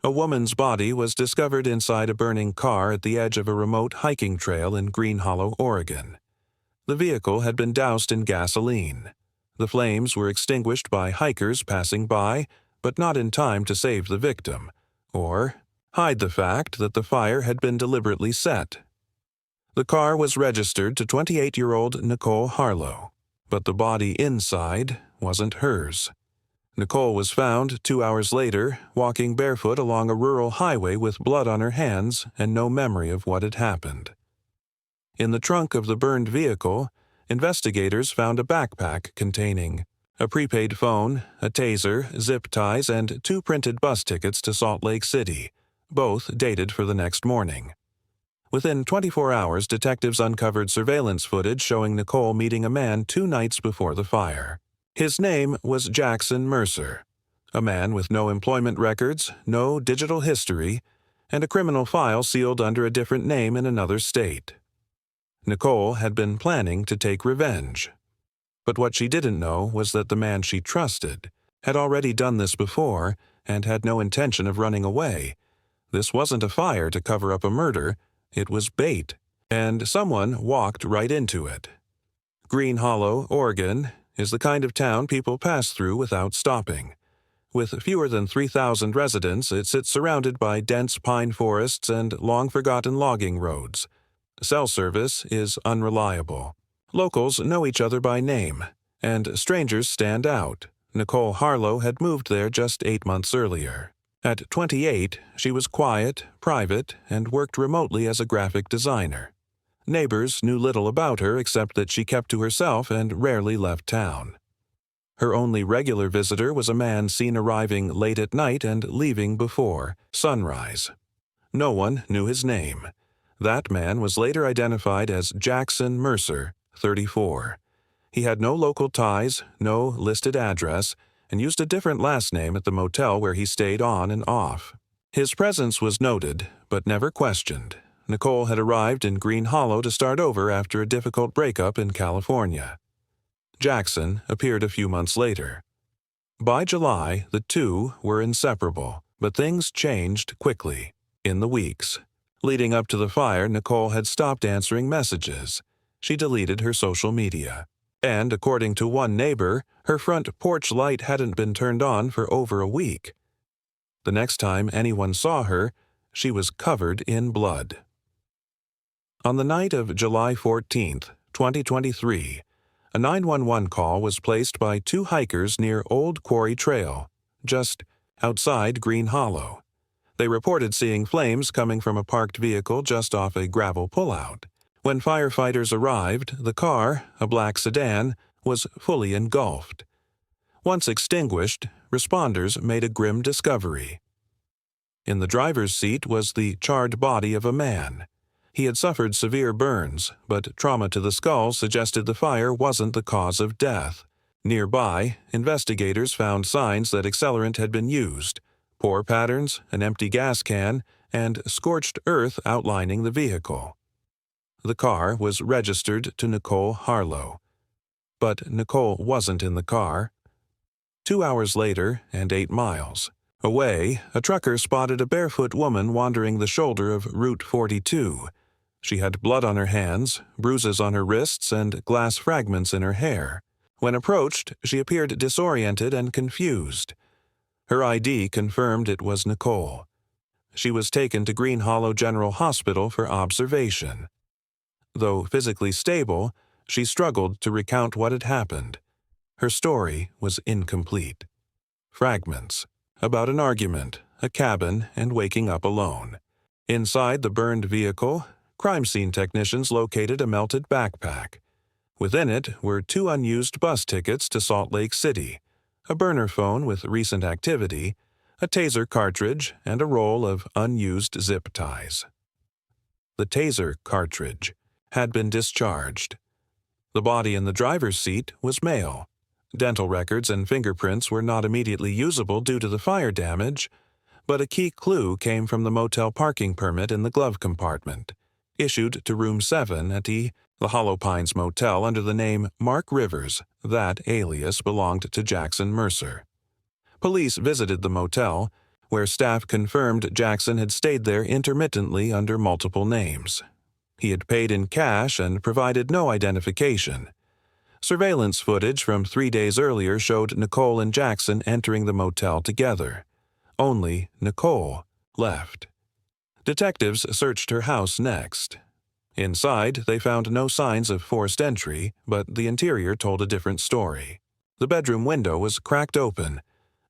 A woman's body was discovered inside a burning car at the edge of a remote hiking trail in Green Hollow, Oregon. The vehicle had been doused in gasoline. The flames were extinguished by hikers passing by, but not in time to save the victim, or hide the fact that the fire had been deliberately set. The car was registered to 28-year-old Nicole Harlow, but the body inside wasn't hers. Nicole was found 2 hours later, walking barefoot along a rural highway with blood on her hands and no memory of what had happened. In the trunk of the burned vehicle, investigators found a backpack containing a prepaid phone, a taser, zip ties, and 2 printed bus tickets to Salt Lake City, both dated for the next morning. Within 24 hours, detectives uncovered surveillance footage showing Nicole meeting a man 2 nights before the fire. His name was Jackson Mercer, a man with no employment records, no digital history, and a criminal file sealed under a different name in another state. Nicole had been planning to take revenge. But what she didn't know was that the man she trusted had already done this before and had no intention of running away. This wasn't a fire to cover up a murder, it was bait, and someone walked right into it. Green Hollow, Oregon, is the kind of town people pass through without stopping. With fewer than 3,000 residents, it sits surrounded by dense pine forests and long-forgotten logging roads. Cell service is unreliable. Locals know each other by name, and strangers stand out. Nicole Harlow had moved there just 8 months earlier. At 28, she was quiet, private, and worked remotely as a graphic designer. Neighbors knew little about her except that she kept to herself and rarely left town. Her only regular visitor was a man seen arriving late at night and leaving before sunrise. No one knew his name. That man was later identified as Jackson Mercer, 34. He had no local ties, no listed address, and used a different last name at the motel where he stayed on and off. His presence was noted, but never questioned. Nicole had arrived in Green Hollow to start over after a difficult breakup in California. Jackson appeared a few months later. By July, the two were inseparable, but things changed quickly. In the weeks leading up to the fire, Nicole had stopped answering messages. She deleted her social media. And, according to one neighbor, her front porch light hadn't been turned on for over a week. The next time anyone saw her, she was covered in blood. On the night of July 14, 2023, a 911 call was placed by 2 hikers near Old Quarry Trail, just outside Green Hollow. They reported seeing flames coming from a parked vehicle just off a gravel pullout. When firefighters arrived, the car, a black sedan, was fully engulfed. Once extinguished, responders made a grim discovery. In the driver's seat was the charred body of a man. He had suffered severe burns, but trauma to the skull suggested the fire wasn't the cause of death. Nearby, investigators found signs that accelerant had been used: pour patterns, an empty gas can, and scorched earth outlining the vehicle. The car was registered to Nicole Harlow. But Nicole wasn't in the car. 2 hours later, and 8 miles away, a trucker spotted a barefoot woman wandering the shoulder of Route 42. She had blood on her hands, bruises on her wrists, and glass fragments in her hair. When approached, she appeared disoriented and confused. Her ID confirmed it was Nicole. She was taken to Green Hollow General Hospital for observation. Though physically stable, she struggled to recount what had happened. Her story was incomplete. Fragments about an argument, a cabin, and waking up alone. Inside the burned vehicle, crime scene technicians located a melted backpack. Within it were 2 unused bus tickets to Salt Lake City, a burner phone with recent activity, a taser cartridge, and a roll of unused zip ties. The taser cartridge had been discharged. The body in the driver's seat was male. Dental records and fingerprints were not immediately usable due to the fire damage, but a key clue came from the motel parking permit in the glove compartment, issued to Room 7 at the Hollow Pines Motel under the name Mark Rivers. That alias belonged to Jackson Mercer. Police visited the motel, where staff confirmed Jackson had stayed there intermittently under multiple names. He had paid in cash and provided no identification. Surveillance footage from 3 days earlier showed Nicole and Jackson entering the motel together. Only Nicole left. Detectives searched her house next. Inside, they found no signs of forced entry, but the interior told a different story. The bedroom window was cracked open.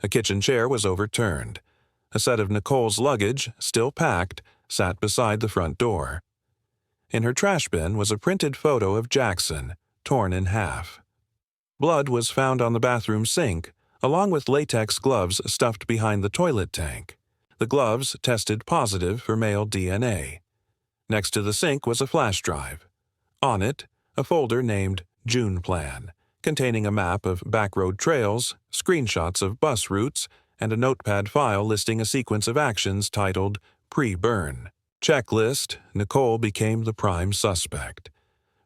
A kitchen chair was overturned. A set of Nicole's luggage, still packed, sat beside the front door. In her trash bin was a printed photo of Jackson, torn in half. Blood was found on the bathroom sink, along with latex gloves stuffed behind the toilet tank. The gloves tested positive for male DNA. Next to the sink was a flash drive. On it, a folder named June Plan, containing a map of backroad trails, screenshots of bus routes, and a notepad file listing a sequence of actions titled Pre-Burn. Checklist, Nicole became the prime suspect.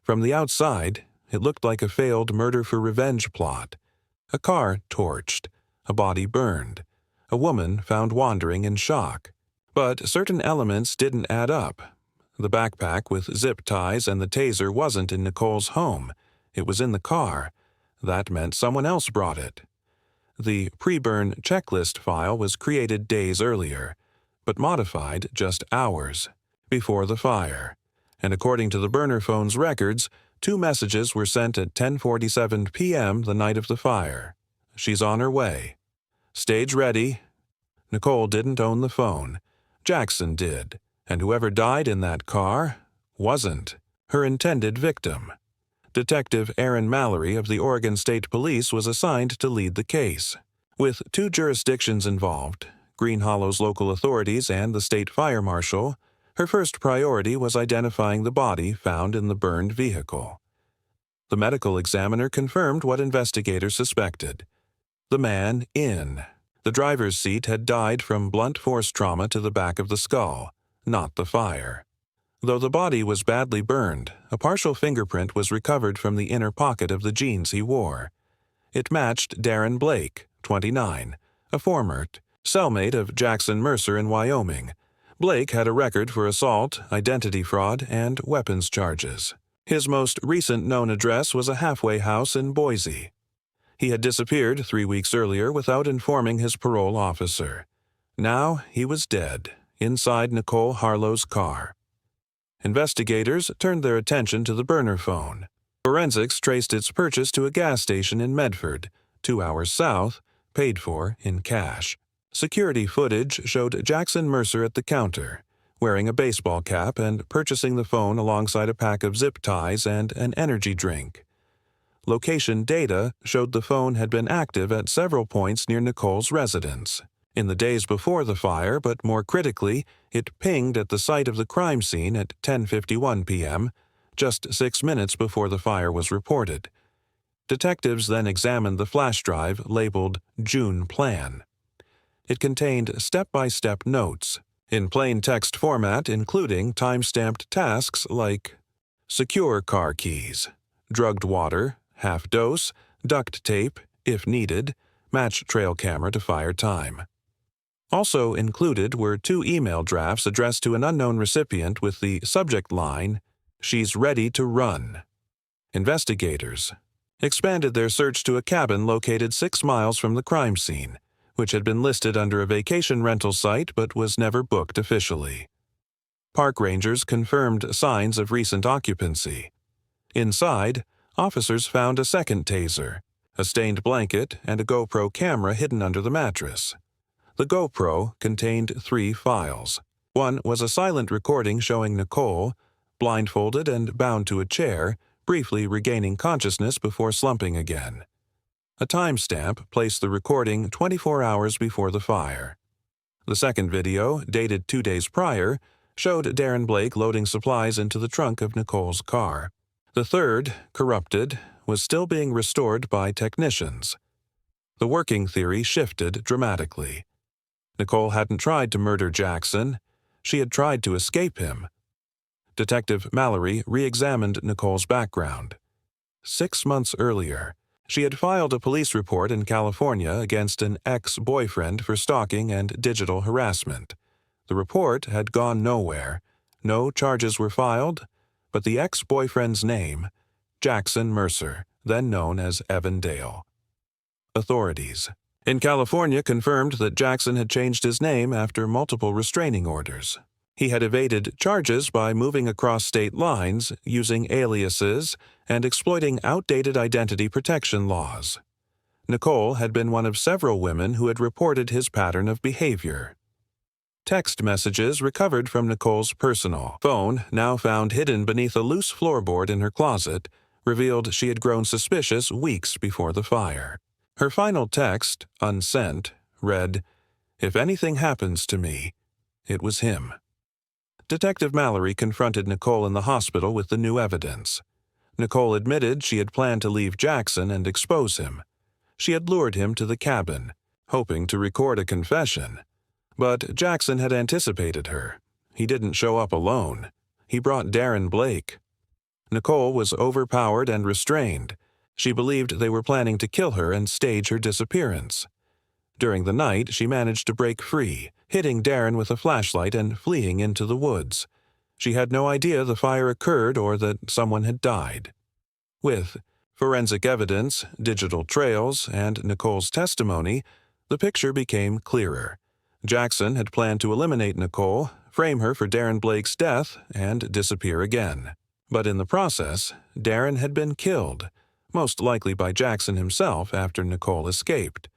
From the outside, it looked like a failed murder-for-revenge plot. A car torched, a body burned, a woman found wandering in shock. But certain elements didn't add up. The backpack with zip ties and the taser wasn't in Nicole's home. It was in the car. That meant someone else brought it. The pre-burn checklist file was created days earlier, but modified just hours before the fire. And according to the burner phone's records, 2 messages were sent at 10:47 p.m. the night of the fire. She's on her way. Stage ready. Nicole didn't own the phone. Jackson did. And whoever died in that car wasn't her intended victim. Detective Aaron Mallory of the Oregon State Police was assigned to lead the case. With 2 jurisdictions involved, Green Hollow's local authorities and the state fire marshal, her first priority was identifying the body found in the burned vehicle. The medical examiner confirmed what investigators suspected. The man in the driver's seat had died from blunt force trauma to the back of the skull, not the fire. Though the body was badly burned, a partial fingerprint was recovered from the inner pocket of the jeans he wore. It matched Darren Blake, 29, a former cellmate of Jackson Mercer in Wyoming. Blake had a record for assault, identity fraud, and weapons charges. His most recent known address was a halfway house in Boise. He had disappeared 3 weeks earlier without informing his parole officer. Now he was dead, inside Nicole Harlow's car. Investigators turned their attention to the burner phone. Forensics traced its purchase to a gas station in Medford, 2 hours south, paid for in cash. Security footage showed Jackson Mercer at the counter, wearing a baseball cap and purchasing the phone alongside a pack of zip ties and an energy drink. Location data showed the phone had been active at several points near Nicole's residence. In the days before the fire, but more critically, it pinged at the site of the crime scene at 10:51 p.m., just 6 minutes before the fire was reported. Detectives then examined the flash drive labeled June Plan. It contained step-by-step notes, in plain text format including time-stamped tasks like secure car keys, drugged water, half dose, duct tape, if needed, match trail camera to fire time. Also included were 2 email drafts addressed to an unknown recipient with the subject line, "She's ready to run." Investigators expanded their search to a cabin located 6 miles from the crime scene, which had been listed under a vacation rental site but was never booked officially. Park rangers confirmed signs of recent occupancy. Inside, officers found a second taser, a stained blanket, and a GoPro camera hidden under the mattress. The GoPro contained 3 files. One was a silent recording showing Nicole, blindfolded and bound to a chair, briefly regaining consciousness before slumping again. A timestamp placed the recording 24 hours before the fire. The second video, dated 2 days prior, showed Darren Blake loading supplies into the trunk of Nicole's car. The third, corrupted, was still being restored by technicians. The working theory shifted dramatically. Nicole hadn't tried to murder Jackson. She had tried to escape him. Detective Mallory re-examined Nicole's background. 6 months earlier, She had filed a police report in California against an ex-boyfriend for stalking and digital harassment. The report had gone nowhere. No charges were filed, but the ex-boyfriend's name, Jackson Mercer, then known as Evan Dale. Authorities in California confirmed that Jackson had changed his name after multiple restraining orders. He had evaded charges by moving across state lines, using aliases, and exploiting outdated identity protection laws. Nicole had been one of several women who had reported his pattern of behavior. Text messages recovered from Nicole's personal phone, now found hidden beneath a loose floorboard in her closet, revealed she had grown suspicious weeks before the fire. Her final text, unsent, read, "If anything happens to me, it was him." Detective Mallory confronted Nicole in the hospital with the new evidence. Nicole admitted she had planned to leave Jackson and expose him. She had lured him to the cabin, hoping to record a confession. But Jackson had anticipated her. He didn't show up alone. He brought Darren Blake. Nicole was overpowered and restrained. She believed they were planning to kill her and stage her disappearance. During the night, she managed to break free, hitting Darren with a flashlight and fleeing into the woods. She had no idea the fire occurred or that someone had died. With forensic evidence, digital trails, and Nicole's testimony, the picture became clearer. Jackson had planned to eliminate Nicole, frame her for Darren Blake's death, and disappear again. But in the process, Darren had been killed, most likely by Jackson himself after Nicole escaped.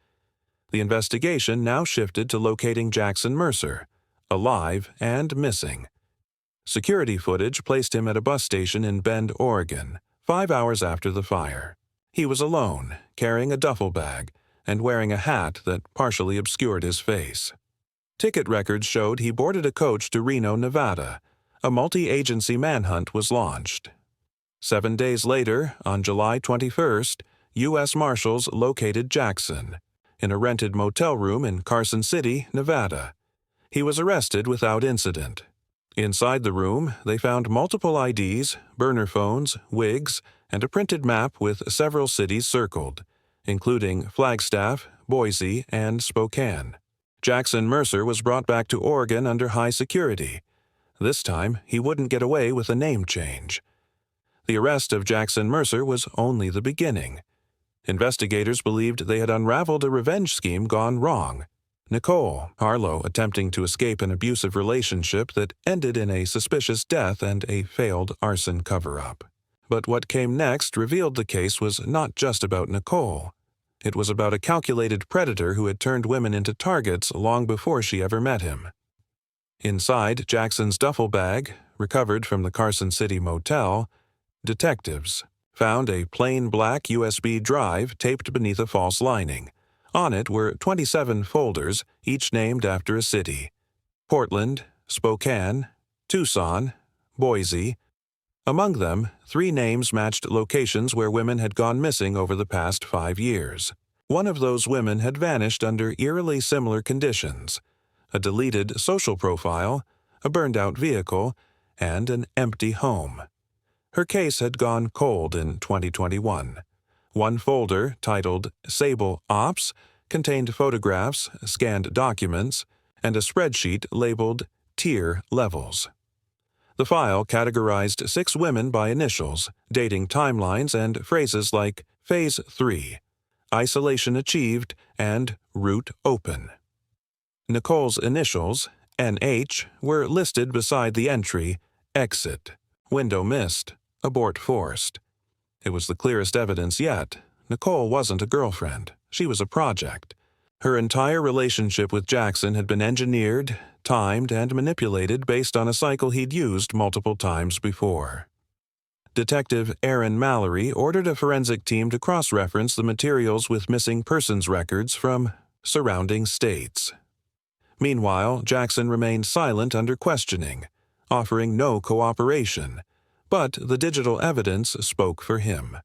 The investigation now shifted to locating Jackson Mercer, alive and missing. Security footage placed him at a bus station in Bend, Oregon, 5 hours after the fire. He was alone, carrying a duffel bag, and wearing a hat that partially obscured his face. Ticket records showed he boarded a coach to Reno, Nevada. A multi-agency manhunt was launched. 7 days later, on July 21st, U.S. Marshals located Jackson in a rented motel room in Carson City, Nevada. He was arrested without incident. Inside the room, they found multiple IDs, burner phones, wigs, and a printed map with several cities circled, including Flagstaff, Boise, and Spokane. Jackson Mercer was brought back to Oregon under high security. This time, he wouldn't get away with a name change. The arrest of Jackson Mercer was only the beginning. Investigators believed they had unraveled a revenge scheme gone wrong. Nicole Harlow attempting to escape an abusive relationship that ended in a suspicious death and a failed arson cover-up. But what came next revealed the case was not just about Nicole. It was about a calculated predator who had turned women into targets long before she ever met him. Inside Jackson's duffel bag, recovered from the Carson City motel, detectives found a plain black USB drive taped beneath a false lining. On it were 27 folders, each named after a city: Portland, Spokane, Tucson, Boise. Among them, 3 names matched locations where women had gone missing over the past 5 years. One of those women had vanished under eerily similar conditions: a deleted social profile, a burned-out vehicle, and an empty home. Her case had gone cold in 2021. One folder, titled Sable Ops, contained photographs, scanned documents, and a spreadsheet labeled Tier Levels. The file categorized 6 women by initials, dating timelines, and phrases like Phase 3, Isolation Achieved, and Route Open. Nicole's initials, NH, were listed beside the entry Exit, Window Missed, Abort Forced. It was the clearest evidence yet. Nicole wasn't a girlfriend. She was a project. Her entire relationship with Jackson had been engineered, timed, and manipulated based on a cycle he'd used multiple times before. Detective Aaron Mallory ordered a forensic team to cross-reference the materials with missing persons records from surrounding states. Meanwhile, Jackson remained silent under questioning, offering no cooperation, but the digital evidence spoke for him.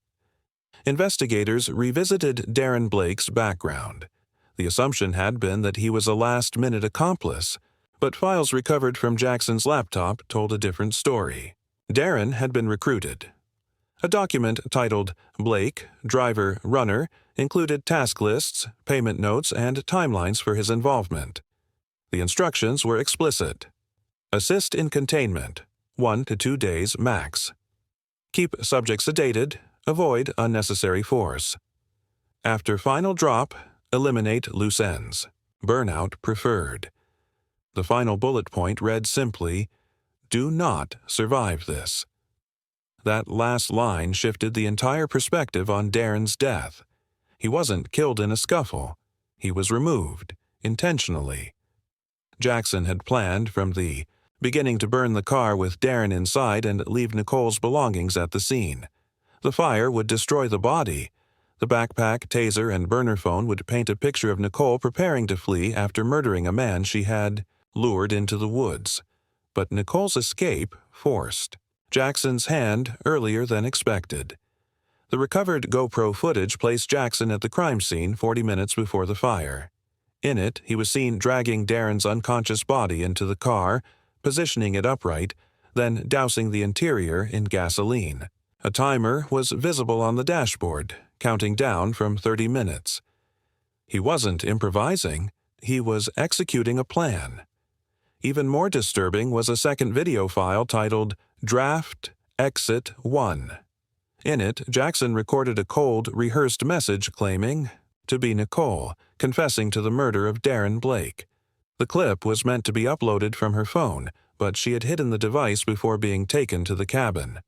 Investigators revisited Darren Blake's background. The assumption had been that he was a last-minute accomplice, but files recovered from Jackson's laptop told a different story. Darren had been recruited. A document titled Blake, Driver, Runner included task lists, payment notes, and timelines for his involvement. The instructions were explicit. Assist in containment, 1 to 2 days max. Keep subject sedated, avoid unnecessary force. After final drop, eliminate loose ends. Burnout preferred. The final bullet point read simply, "Do not survive this." That last line shifted the entire perspective on Darren's death. He wasn't killed in a scuffle. He was removed, intentionally. Jackson had planned from the beginning to burn the car with Darren inside and leave Nicole's belongings at the scene. The fire would destroy the body. The backpack, taser, and burner phone would paint a picture of Nicole preparing to flee after murdering a man she had lured into the woods. But Nicole's escape forced. Jackson's hand earlier than expected. The recovered GoPro footage placed Jackson at the crime scene 40 minutes before the fire. In it, he was seen dragging Darren's unconscious body into the car, positioning it upright, then dousing the interior in gasoline. A timer was visible on the dashboard, counting down from 30 minutes. He wasn't improvising, he was executing a plan. Even more disturbing was a second video file titled Draft Exit 1. In it, Jackson recorded a cold, rehearsed message claiming to be Nicole, confessing to the murder of Darren Blake. The clip was meant to be uploaded from her phone, but she had hidden the device before being taken to the cabin.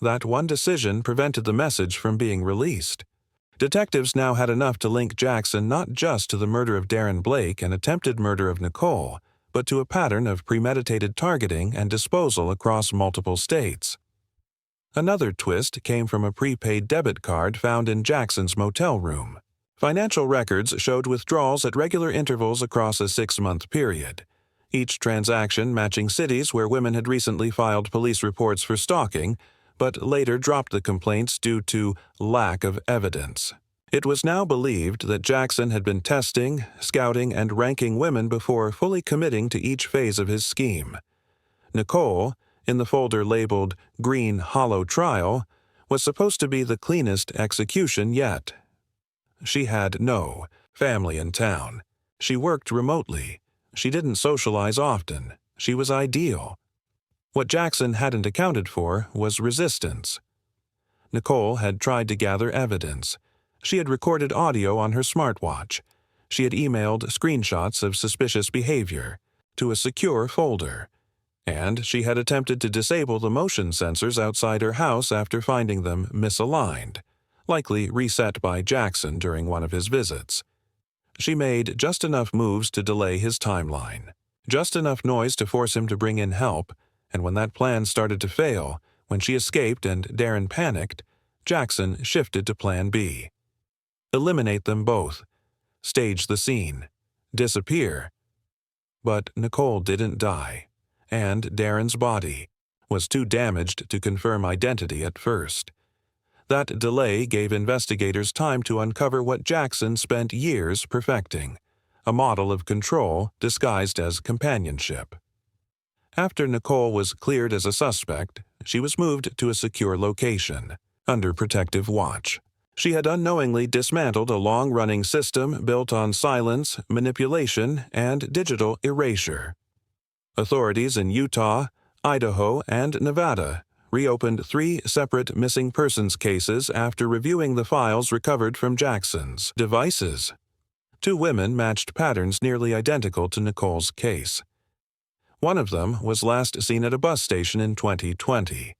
That one decision prevented the message from being released. Detectives now had enough to link Jackson not just to the murder of Darren Blake and attempted murder of Nicole, but to a pattern of premeditated targeting and disposal across multiple states. Another twist came from a prepaid debit card found in Jackson's motel room. Financial records showed withdrawals at regular intervals across a 6-month period, each transaction matching cities where women had recently filed police reports for stalking, but later dropped the complaints due to lack of evidence. It was now believed that Jackson had been testing, scouting, and ranking women before fully committing to each phase of his scheme. Nicole, in the folder labeled Green Hollow Trial, was supposed to be the cleanest execution yet. She had no family in town. She worked remotely. She didn't socialize often. She was ideal. What Jackson hadn't accounted for was resistance. Nicole had tried to gather evidence. She had recorded audio on her smartwatch. She had emailed screenshots of suspicious behavior to a secure folder. And she had attempted to disable the motion sensors outside her house after finding them misaligned, likely reset by Jackson during one of his visits. She made just enough moves to delay his timeline, just enough noise to force him to bring in help, and when that plan started to fail, when she escaped and Darren panicked, Jackson shifted to Plan B. Eliminate them both. Stage the scene. Disappear. But Nicole didn't die, and Darren's body was too damaged to confirm identity at first. That delay gave investigators time to uncover what Jackson spent years perfecting, a model of control disguised as companionship. After Nicole was cleared as a suspect, she was moved to a secure location, under protective watch. She had unknowingly dismantled a long-running system built on silence, manipulation, and digital erasure. Authorities in Utah, Idaho, and Nevada reopened 3 separate missing persons cases after reviewing the files recovered from Jackson's devices. 2 women matched patterns nearly identical to Nicole's case. One of them was last seen at a bus station in 2020.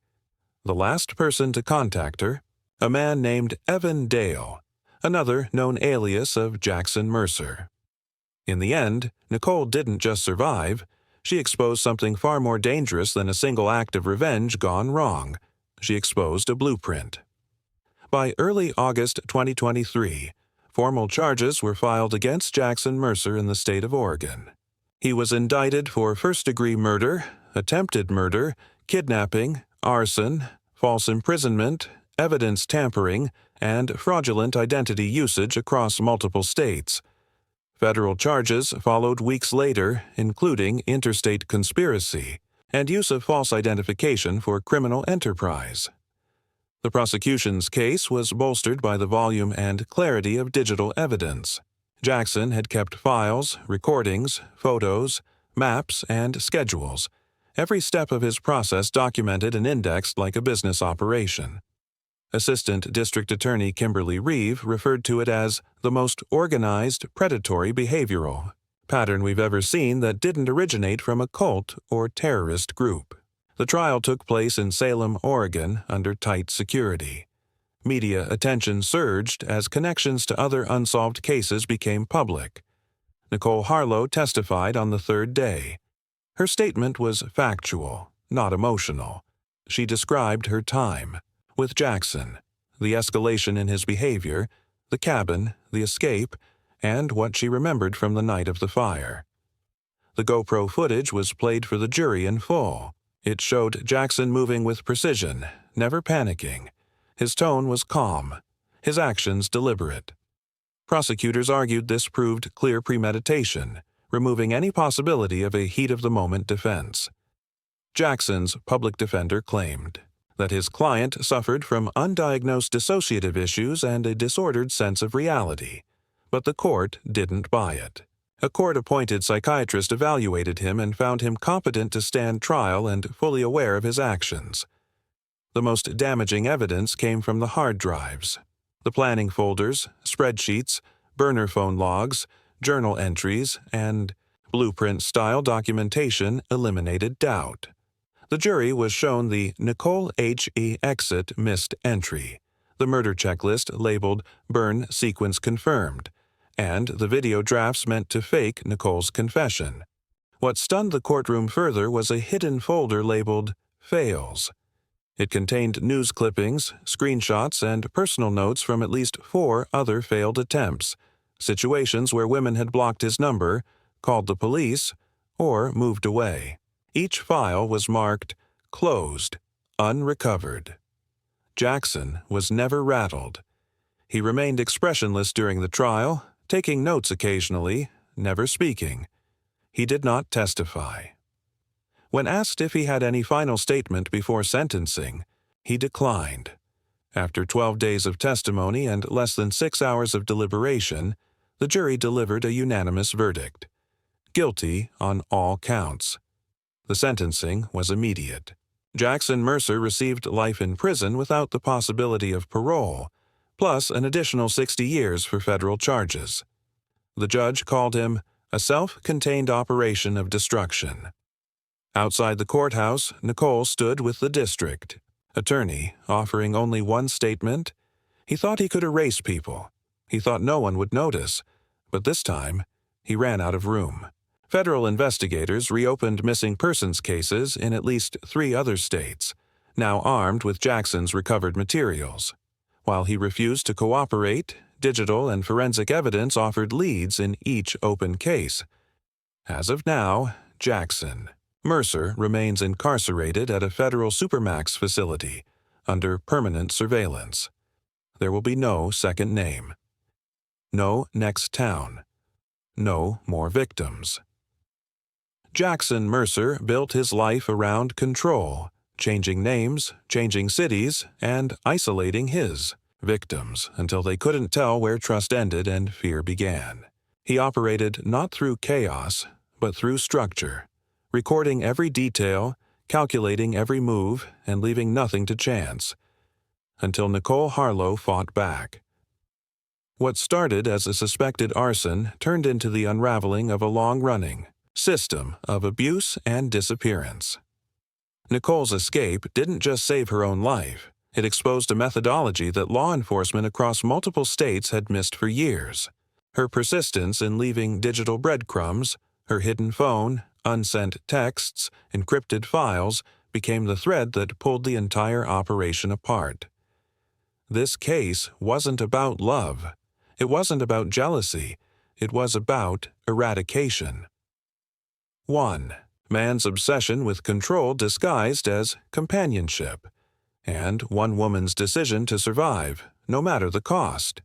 The last person to contact her, a man named Evan Dale, another known alias of Jackson Mercer. In the end, Nicole didn't just survive. She exposed something far more dangerous than a single act of revenge gone wrong. She exposed a blueprint. By early August 2023, formal charges were filed against Jackson Mercer in the state of Oregon. He was indicted for first-degree murder, attempted murder, kidnapping, arson, false imprisonment, evidence tampering, and fraudulent identity usage across multiple states. Federal charges followed weeks later, including interstate conspiracy and use of false identification for criminal enterprise. The prosecution's case was bolstered by the volume and clarity of digital evidence. Jackson had kept files, recordings, photos, maps, and schedules, every step of his process documented and indexed like a business operation. Assistant District Attorney Kimberly Reeve referred to it as the most organized, predatory behavioral pattern we've ever seen that didn't originate from a cult or terrorist group. The trial took place in Salem, Oregon, under tight security. Media attention surged as connections to other unsolved cases became public. Nicole Harlow testified on the third day. Her statement was factual, not emotional. She described her time with Jackson, the escalation in his behavior, the cabin, the escape, and what she remembered from the night of the fire. The GoPro footage was played for the jury in full. It showed Jackson moving with precision, never panicking. His tone was calm, his actions deliberate. Prosecutors argued this proved clear premeditation, removing any possibility of a heat-of-the-moment defense. Jackson's public defender claimed that his client suffered from undiagnosed dissociative issues and a disordered sense of reality, but the court didn't buy it. A court-appointed psychiatrist evaluated him and found him competent to stand trial and fully aware of his actions. The most damaging evidence came from the hard drives. The planning folders, spreadsheets, burner phone logs, journal entries, and blueprint-style documentation eliminated doubt. The jury was shown the Nicole H.E. exit missed entry, the murder checklist labeled burn sequence confirmed, and the video drafts meant to fake Nicole's confession. What stunned the courtroom further was a hidden folder labeled fails. It contained news clippings, screenshots, and personal notes from at least 4 other failed attempts, situations where women had blocked his number, called the police, or moved away. Each file was marked closed, unrecovered. Jackson was never rattled. He remained expressionless during the trial, taking notes occasionally, never speaking. He did not testify. When asked if he had any final statement before sentencing, he declined. After 12 days of testimony and less than 6 hours of deliberation, the jury delivered a unanimous verdict. Guilty on all counts. The sentencing was immediate. Jackson Mercer received life in prison without the possibility of parole, plus an additional 60 years for federal charges. The judge called him a self-contained operation of destruction. Outside the courthouse, Nicole stood with the district attorney, offering only one statement. He thought he could erase people. He thought no one would notice, but this time, he ran out of room. Federal investigators reopened missing persons cases in at least 3 other states, now armed with Jackson's recovered materials. While he refused to cooperate, digital and forensic evidence offered leads in each open case. As of now, Jackson Mercer remains incarcerated at a federal supermax facility under permanent surveillance. There will be no second name. No next town. No more victims. Jackson Mercer built his life around control, changing names, changing cities, and isolating his victims until they couldn't tell where trust ended and fear began. He operated not through chaos, but through structure, recording every detail, calculating every move, and leaving nothing to chance, until Nicole Harlow fought back. What started as a suspected arson turned into the unraveling of a long-running system of abuse and disappearance. Nicole's escape didn't just save her own life. It exposed a methodology that law enforcement across multiple states had missed for years. Her persistence in leaving digital breadcrumbs, her hidden phone, unsent texts, encrypted files became the thread that pulled the entire operation apart. This case wasn't about love. It wasn't about jealousy. It was about eradication. 1. Man's obsession with control disguised as companionship, and one woman's decision to survive, no matter the cost.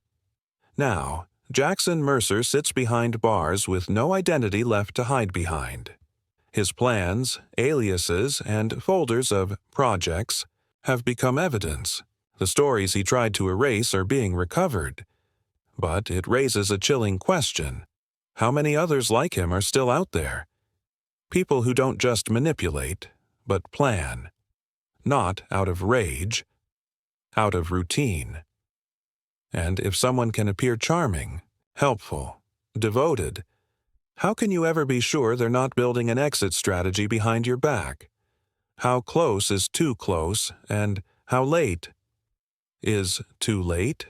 Now, Jackson Mercer sits behind bars with no identity left to hide behind. His plans, aliases, and folders of projects have become evidence. The stories he tried to erase are being recovered. But it raises a chilling question. How many others like him are still out there? People who don't just manipulate, but plan. Not out of rage, out of routine. And if someone can appear charming, helpful, devoted, how can you ever be sure they're not building an exit strategy behind your back? How close is too close, and how late is too late?